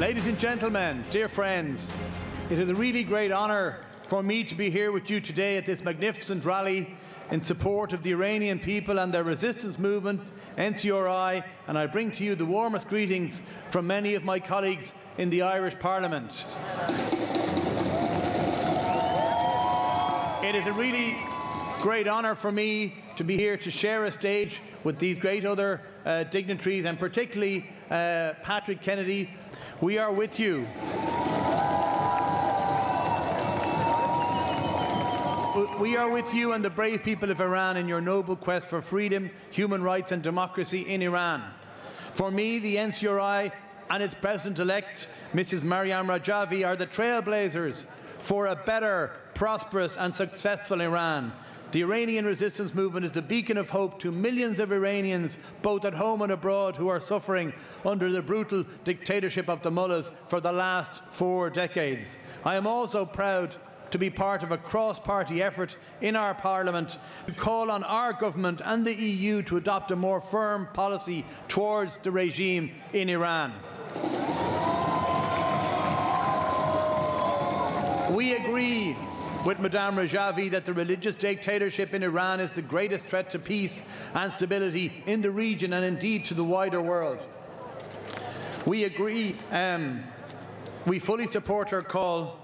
Ladies and gentlemen, dear friends, it is a really great honour for me to be here with you today at this magnificent rally in support of the Iranian people and their resistance movement, NCRI, and I bring to you the warmest greetings from many of my colleagues in the Irish Parliament. It is a really great honour for me to be here to share a stage with these great other dignitaries, and particularly Patrick Kennedy. We are with you. We are with you and the brave people of Iran in your noble quest for freedom, human rights and democracy in Iran. For me, the NCRI and its President-elect, Mrs. Maryam Rajavi, are the trailblazers for a better, prosperous and successful Iran. The Iranian resistance movement is the beacon of hope to millions of Iranians, both at home and abroad, who are suffering under the brutal dictatorship of the mullahs for the last 4 decades. I am also proud to be part of a cross-party effort in our Parliament to call on our government and the EU to adopt a more firm policy towards the regime in Iran. We agree with Madame Rajavi that the religious dictatorship in Iran is the greatest threat to peace and stability in the region and indeed to the wider world. We agree, we fully support her call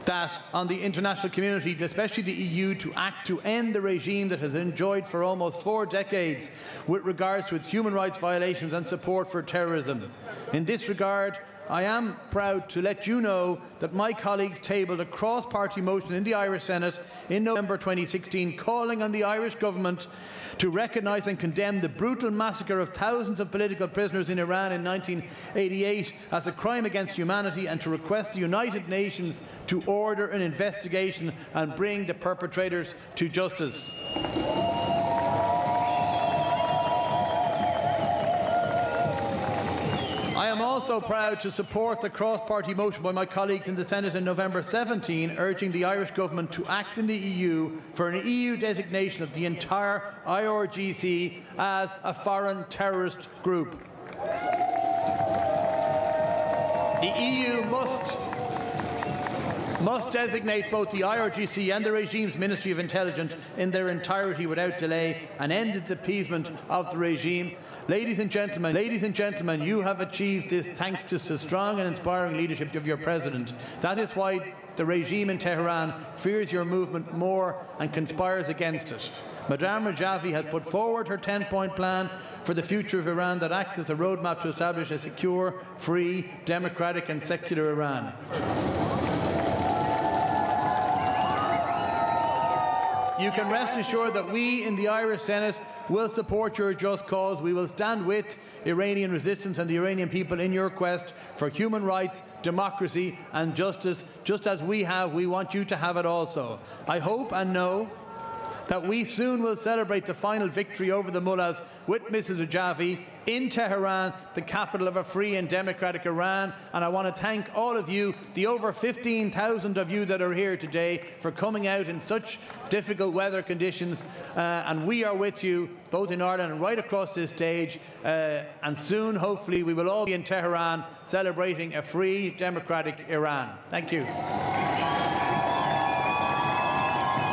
that on the international community, especially the EU, to act to end the regime that has enjoyed for almost 4 decades with regards to its human rights violations and support for terrorism. In this regard, I am proud to let you know that my colleagues tabled a cross-party motion in the Irish Senate in November 2016 calling on the Irish government to recognise and condemn the brutal massacre of thousands of political prisoners in Iran in 1988 as a crime against humanity, and to request the United Nations to order an investigation and bring the perpetrators to justice. I am also proud to support the cross-party motion by my colleagues in the Senate in November 17 urging the Irish government to act in the EU for an EU designation of the entire IRGC as a foreign terrorist group. The EU must designate both the IRGC and the regime's Ministry of Intelligence in their entirety without delay and end its appeasement of the regime. Ladies and gentlemen, you have achieved this thanks to the strong and inspiring leadership of your President. That is why the regime in Tehran fears your movement more and conspires against it. Madame Rajavi has put forward her 10-point plan for the future of Iran that acts as a roadmap to establish a secure, free, democratic and secular Iran. You can rest assured that we in the Irish Senate will support your just cause. We will stand with Iranian resistance and the Iranian people in your quest for human rights, democracy and justice, just as we have. We want you to have it also. I hope and know that we soon will celebrate the final victory over the mullahs with Mrs. Rajavi in Tehran, the capital of a free and democratic Iran. And I want to thank all of you, the over 15,000 of you that are here today, for coming out in such difficult weather conditions. And we are with you, both in Ireland and right across this stage. And soon, hopefully, we will all be in Tehran celebrating a free, democratic Iran. Thank you.